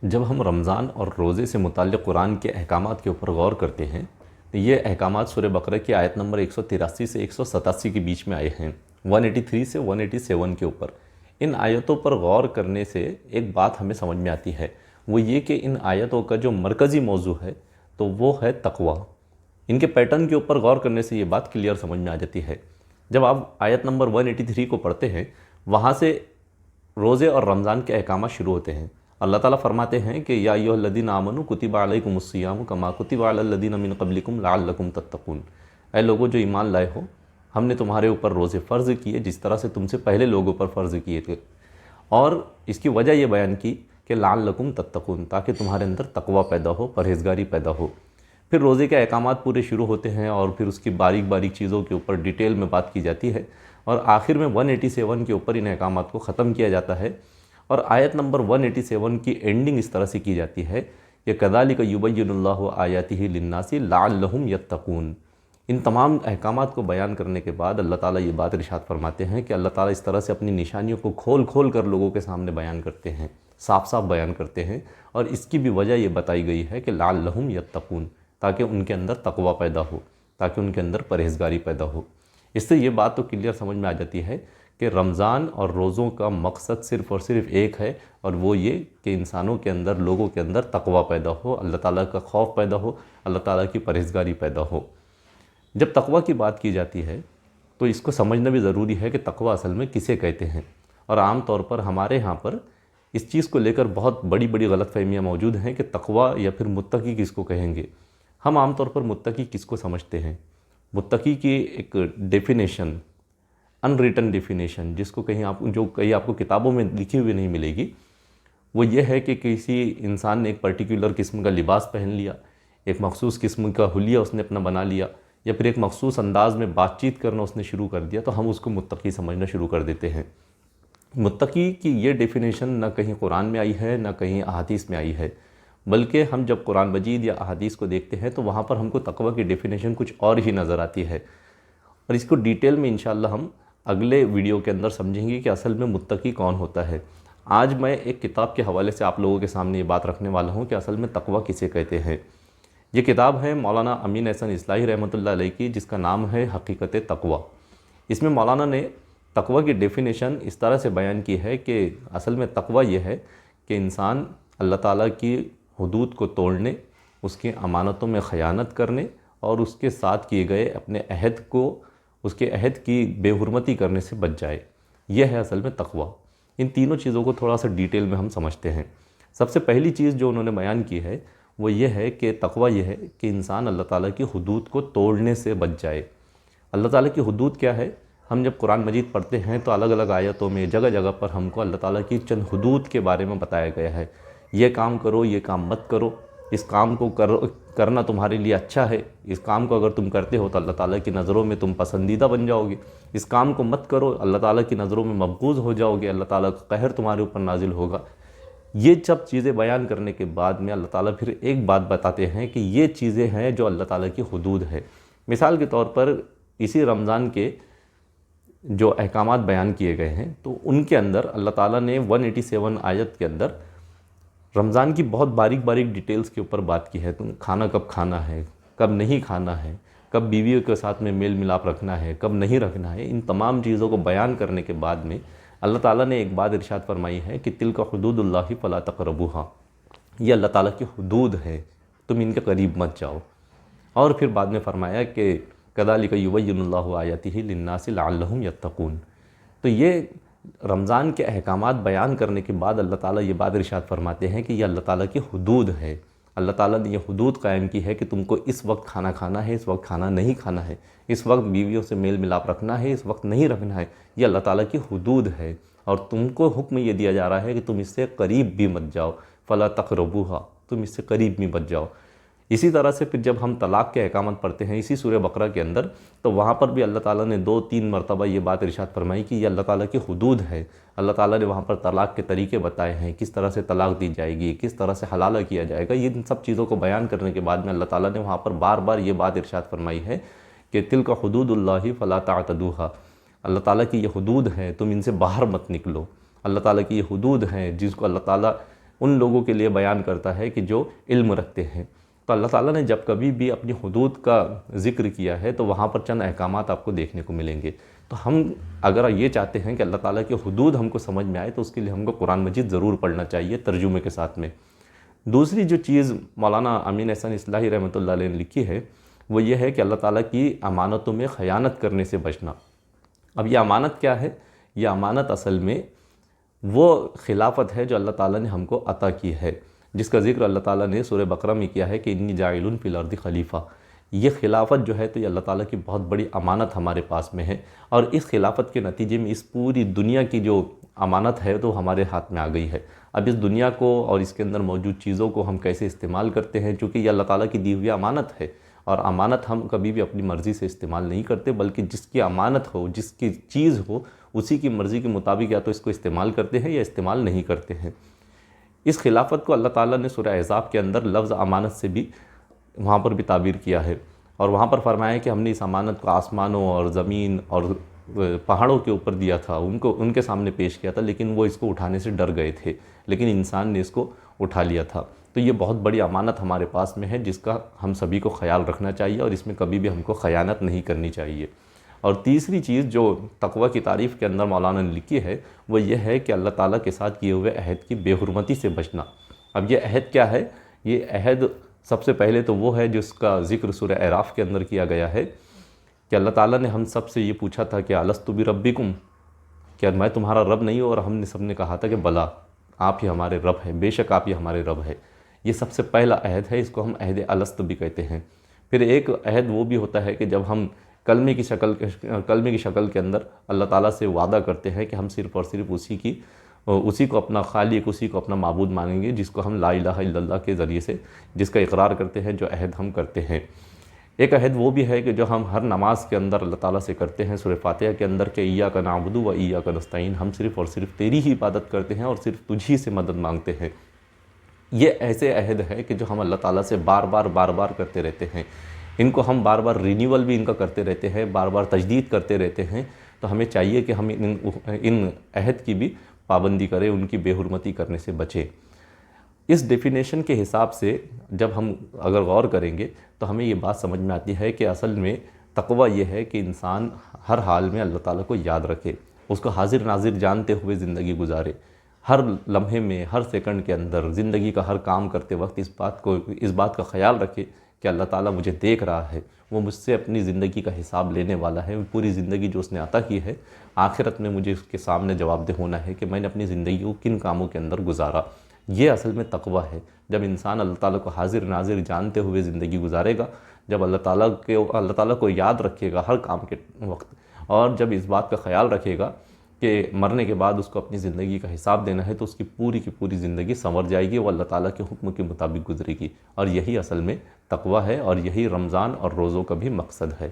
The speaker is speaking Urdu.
جب ہم رمضان اور روزے سے متعلق قرآن کے احکامات کے اوپر غور کرتے ہیں تو یہ احکامات سورہ بقرہ کی آیت نمبر 183 سے 187 کے بیچ میں آئے ہیں، 183 سے 187 کے اوپر۔ ان آیتوں پر غور کرنے سے ایک بات ہمیں سمجھ میں آتی ہے، وہ یہ کہ ان آیتوں کا جو مرکزی موضوع ہے تو وہ ہے تقوی۔ ان کے پیٹرن کے اوپر غور کرنے سے یہ بات کلیئر سمجھ میں آ جاتی ہے۔ جب آپ آیت نمبر 183 کو پڑھتے ہیں، وہاں سے روزے اور رمضان کے احکامات شروع ہوتے ہیں۔ اللہ تعالیٰ فرماتے ہیں کہ یا ایھا الذین آمنوا کتب علیکم الصیام کما کتب علی الذین من قبلکم لعلکم تتقون۔ اے لوگو جو ایمان لائے ہو، ہم نے تمہارے اوپر روزے فرض کیے جس طرح سے تم سے پہلے لوگوں پر فرض کیے تھے، اور اس کی وجہ یہ بیان کی کہ لعلکم تتقون، تاکہ تمہارے اندر تقوی پیدا ہو، پرہیزگاری پیدا ہو۔ پھر روزے کے احکامات پورے شروع ہوتے ہیں اور پھر اس کی باریک باریک چیزوں کے اوپر ڈیٹیل میں بات کی جاتی ہے، اور آخر میں 187 کے اوپر ان احکامات کو ختم کیا جاتا ہے۔ اور آیت نمبر 187 کی اینڈنگ اس طرح سے کی جاتی ہے کہ کذالک یبین اللہ آیاتہ للناس لعلہم یتقون۔ ان تمام احکامات کو بیان کرنے کے بعد اللہ تعالیٰ یہ بات ارشاد فرماتے ہیں کہ اللہ تعالیٰ اس طرح سے اپنی نشانیوں کو کھول کھول کر لوگوں کے سامنے بیان کرتے ہیں، صاف صاف بیان کرتے ہیں، اور اس کی بھی وجہ یہ بتائی گئی ہے کہ لعلہم یتقون، تاکہ ان کے اندر تقوی پیدا ہو، تاکہ ان کے اندر پرہیزگاری پیدا ہو۔ اس سے یہ بات تو کلیئر سمجھ میں آ جاتی ہے کہ رمضان اور روزوں کا مقصد صرف اور صرف ایک ہے، اور وہ یہ کہ انسانوں کے اندر، لوگوں کے اندر تقوی پیدا ہو، اللہ تعالیٰ کا خوف پیدا ہو، اللہ تعالیٰ کی پرہیزگاری پیدا ہو۔ جب تقوی کی بات کی جاتی ہے تو اس کو سمجھنا بھی ضروری ہے کہ تقوی اصل میں کسے کہتے ہیں، اور عام طور پر ہمارے ہاں پر اس چیز کو لے کر بہت بڑی بڑی غلط فہمیاں موجود ہیں کہ تقوی یا پھر متقی کس کو کہیں گے۔ ہم عام طور پر متقی کس کو سمجھتے ہیں؟ متقی کی ایک ڈیفینیشن، ان ریٹن ڈیفینیشن، جس کو کہیں آپ کو کتابوں میں لکھی ہوئی نہیں ملے گی، وہ یہ ہے کہ کسی انسان نے ایک پرٹیکولر قسم کا لباس پہن لیا، ایک مخصوص قسم کا حلیہ اس نے اپنا بنا لیا، یا پھر ایک مخصوص انداز میں بات چیت کرنا اس نے شروع کر دیا، تو ہم اس کو متقی سمجھنا شروع کر دیتے ہیں۔ متقی کی یہ ڈیفینیشن نہ کہیں قرآن میں آئی ہے، نہ کہیں احادیث میں آئی ہے، بلکہ ہم جب قرآن مجید یا احادیث کو دیکھتے ہیں تو وہاں پر ہم کو تقوی کی ڈیفینیشن کچھ اور ہی نظر آتی ہے، اور اس کو ڈیٹیل میں انشاءاللہ ہم اگلے ویڈیو کے اندر سمجھیں گے کہ اصل میں متقی کون ہوتا ہے۔ آج میں ایک کتاب کے حوالے سے آپ لوگوں کے سامنے یہ بات رکھنے والا ہوں کہ اصل میں تقوی کسے کہتے ہیں۔ یہ کتاب ہے مولانا امین احسن اصلاحی رحمۃ اللہ علیہ کی، جس کا نام ہے حقیقت تقوی۔ اس میں مولانا نے تقوی کی ڈیفینیشن اس طرح سے بیان کی ہے کہ اصل میں تقوی یہ ہے کہ انسان اللہ تعالیٰ کی حدود کو توڑنے، اس کی امانتوں میں خیانت کرنے، اور اس کے ساتھ کیے گئے اپنے عہد کو، اس کے عہد کی بے حرمتی کرنے سے بچ جائے۔ یہ ہے اصل میں تقوی۔ ان تینوں چیزوں کو تھوڑا سا ڈیٹیل میں ہم سمجھتے ہیں۔ سب سے پہلی چیز جو انہوں نے بیان کی ہے وہ یہ ہے کہ تقوی یہ ہے کہ انسان اللہ تعالیٰ کی حدود کو توڑنے سے بچ جائے۔ اللہ تعالیٰ کی حدود کیا ہے؟ ہم جب قرآن مجید پڑھتے ہیں تو الگ الگ آیتوں میں جگہ جگہ پر ہم کو اللہ تعالیٰ کی چند حدود کے بارے میں بتایا گیا ہے۔ یہ کام کرو، یہ کام مت کرو، اس کام کو کرنا تمہارے لیے اچھا ہے، اس کام کو اگر تم کرتے ہو تو اللہ تعالیٰ کی نظروں میں تم پسندیدہ بن جاؤ گے، اس کام کو مت کرو، اللہ تعالیٰ کی نظروں میں مبغوض ہو جاؤ گے، اللہ تعالیٰ کا قہر تمہارے اوپر نازل ہوگا۔ یہ سب چیزیں بیان کرنے کے بعد میں اللہ تعالیٰ پھر ایک بات بتاتے ہیں کہ یہ چیزیں ہیں جو اللہ تعالیٰ کی حدود ہے۔ مثال کے طور پر اسی رمضان کے جو احکامات بیان کیے گئے ہیں تو ان کے اندر اللہ تعالیٰ نے 187 آیت کے اندر رمضان کی بہت باریک باریک ڈیٹیلز کے اوپر بات کی ہے۔ تم کھانا کب کھانا ہے، کب نہیں کھانا ہے، کب بیویوں کے ساتھ میں میل ملاپ رکھنا ہے، کب نہیں رکھنا ہے، ان تمام چیزوں کو بیان کرنے کے بعد میں اللہ تعالیٰ نے ایک بات ارشاد فرمائی ہے کہ تلک حدود اللہ فلا تقربوها، یہ اللہ تعالیٰ کی حدود ہے، تم ان کے قریب مت جاؤ۔ اور پھر بعد میں فرمایا کہ کذالک یبین اللہ آیاتہ للناس لعلہم یتقون۔ تو یہ رمضان کے احکامات بیان کرنے کے بعد اللہ تعالیٰ یہ بات ارشاد فرماتے ہیں کہ یہ اللہ تعالیٰ کی حدود ہے۔ اللہ تعالیٰ نے یہ حدود قائم کی ہے کہ تم کو اس وقت کھانا کھانا ہے، اس وقت کھانا نہیں کھانا ہے، اس وقت بیویوں سے میل ملاپ رکھنا ہے، اس وقت نہیں رکھنا ہے۔ یہ اللہ تعالیٰ کی حدود ہے، اور تم کو حکم یہ دیا جا رہا ہے کہ تم اس سے قریب بھی مت جاؤ، فلا تقربوها، تم اس سے قریب بھی مت جاؤ۔ اسی طرح سے پھر جب ہم طلاق کے احکامات پڑھتے ہیں اسی سورہ بقرہ کے اندر، تو وہاں پر بھی اللہ تعالیٰ نے 2-3 مرتبہ یہ بات ارشاد فرمائی کہ یہ اللہ تعالیٰ کی حدود ہے۔ اللہ تعالیٰ نے وہاں پر طلاق کے طریقے بتائے ہیں، کس طرح سے طلاق دی جائے گی، کس طرح سے حلالہ کیا جائے گا۔ ان سب چیزوں کو بیان کرنے کے بعد میں اللہ تعالیٰ نے وہاں پر بار بار یہ بات ارشاد فرمائی ہے کہ تلک حدود اللہ فلا تعتدوها، اللہ تعالیٰ کی یہ حدود ہے، تم ان سے باہر مت نکلو۔ اللہ تعالیٰ کی یہ حدود ہیں جس کو اللہ تعالیٰ ان لوگوں کے لیے بیان کرتا ہے کہ جو علم رکھتے ہیں۔ تو اللہ تعالیٰ نے جب کبھی بھی اپنی حدود کا ذکر کیا ہے تو وہاں پر چند احکامات آپ کو دیکھنے کو ملیں گے۔ تو ہم اگر یہ چاہتے ہیں کہ اللہ تعالیٰ کی حدود ہم کو سمجھ میں آئے تو اس کے لیے ہم کو قرآن مجید ضرور پڑھنا چاہیے ترجمے کے ساتھ میں۔ دوسری جو چیز مولانا امین احسان اصلاحی رحمۃ اللہ علیہ نے لکھی ہے وہ یہ ہے کہ اللہ تعالیٰ کی امانتوں میں خیانت کرنے سے بچنا۔ اب یہ امانت کیا ہے؟ یہ امانت اصل میں وہ خلافت ہے جو اللہ تعالیٰ نے ہم کو عطا کی ہے، جس کا ذکر اللہ تعالیٰ نے سورہ بقرہ میں کیا ہے کہ انی جاعل فی الارض خلیفہ۔ یہ خلافت جو ہے تو یہ اللہ تعالیٰ کی بہت بڑی امانت ہمارے پاس میں ہے، اور اس خلافت کے نتیجے میں اس پوری دنیا کی جو امانت ہے تو ہمارے ہاتھ میں آ گئی ہے۔ اب اس دنیا کو اور اس کے اندر موجود چیزوں کو ہم کیسے استعمال کرتے ہیں، چونکہ یہ اللہ تعالیٰ کی دی ہوئی امانت ہے، اور امانت ہم کبھی بھی اپنی مرضی سے استعمال نہیں کرتے، بلکہ جس کی امانت ہو، جس کی چیز ہو، اسی کی مرضی کے مطابق یا تو اس کو استعمال کرتے ہیں یا استعمال نہیں کرتے ہیں۔ اس خلافت کو اللہ تعالیٰ نے سورہ احزاب کے اندر لفظ امانت سے بھی وہاں پر بھی تعبیر کیا ہے، اور وہاں پر فرمایا کہ ہم نے اس امانت کو آسمانوں اور زمین اور پہاڑوں کے اوپر دیا تھا، ان کے سامنے پیش کیا تھا، لیکن وہ اس کو اٹھانے سے ڈر گئے تھے، لیکن انسان نے اس کو اٹھا لیا تھا۔ تو یہ بہت بڑی امانت ہمارے پاس میں ہے جس کا ہم سبھی کو خیال رکھنا چاہیے، اور اس میں کبھی بھی ہم کو خیانت نہیں کرنی چاہیے۔ اور تیسری چیز جو تقویٰ کی تعریف کے اندر مولانا نے لکھی ہے وہ یہ ہے کہ اللہ تعالیٰ کے ساتھ کیے ہوئے عہد کی بے حرمتی سے بچنا۔ اب یہ عہد کیا ہے؟ یہ عہد سب سے پہلے تو وہ ہے جس کا ذکر سورہ اعراف کے اندر کیا گیا ہے کہ اللہ تعالیٰ نے ہم سب سے یہ پوچھا تھا کہ الست بربکم، کیا میں تمہارا رب نہیں ہوں؟ اور ہم نے سب نے کہا تھا کہ بلا، آپ ہی ہمارے رب ہیں، بے شک آپ ہی ہمارے رب ہے۔ یہ سب سے پہلا عہد ہے، اس کو ہم عہد الست بھی کہتے ہیں۔ پھر ایک عہد وہ بھی ہوتا ہے کہ جب ہم کلمے کی شکل کے اندر اللہ تعالیٰ سے وعدہ کرتے ہیں کہ ہم صرف اور صرف اسی کو اپنا خالق، اسی کو اپنا معبود مانیں گے، جس کو ہم لا الہ الا اللہ کے ذریعے سے جس کا اقرار کرتے ہیں، جو عہد ہم کرتے ہیں۔ ایک عہد وہ بھی ہے کہ جو ہم ہر نماز کے اندر اللہ تعالیٰ سے کرتے ہیں سورہ فاتحہ کے اندر کہ ایاک نعبد و ایاک نستعین، ہم صرف اور صرف تیری ہی عبادت کرتے ہیں اور صرف تجھ ہی سے مدد مانگتے ہیں۔ یہ ایسے عہد ہے کہ جو ہم اللہ تعالیٰ سے بار بار کرتے رہتے ہیں، ان کو ہم بار بار رینیول بھی ان کا کرتے رہتے ہیں، بار بار تجدید کرتے رہتے ہیں۔ تو ہمیں چاہیے کہ ہم ان عہد کی بھی پابندی کریں، ان کی بے حرمتی کرنے سے بچیں۔ اس ڈیفینیشن کے حساب سے جب ہم اگر غور کریں گے تو ہمیں یہ بات سمجھ میں آتی ہے کہ اصل میں تقویٰ یہ ہے کہ انسان ہر حال میں اللہ تعالیٰ کو یاد رکھے، اس کو حاضر ناظر جانتے ہوئے زندگی گزارے، ہر لمحے میں، ہر سیکنڈ کے اندر، زندگی کا ہر کام کرتے وقت اس بات کا خیال رکھے کہ اللہ تعالیٰ مجھے دیکھ رہا ہے، وہ مجھ سے اپنی زندگی کا حساب لینے والا ہے، پوری زندگی جو اس نے عطا کی ہے آخرت میں مجھے اس کے سامنے جواب دہ ہونا ہے کہ میں نے اپنی زندگی کو کن کاموں کے اندر گزارا۔ یہ اصل میں تقویٰ ہے، جب انسان اللہ تعالیٰ کو حاضر ناظر جانتے ہوئے زندگی گزارے گا، جب اللہ تعالیٰ کو یاد رکھے گا ہر کام کے وقت، اور جب اس بات کا خیال رکھے گا کہ مرنے کے بعد اس کو اپنی زندگی کا حساب دینا ہے، تو اس کی پوری زندگی سنور جائے گی، وہ اللہ تعالیٰ کے حکم کے مطابق گزرے گی، اور یہی اصل میں تقویٰ ہے، اور یہی رمضان اور روزوں کا بھی مقصد ہے۔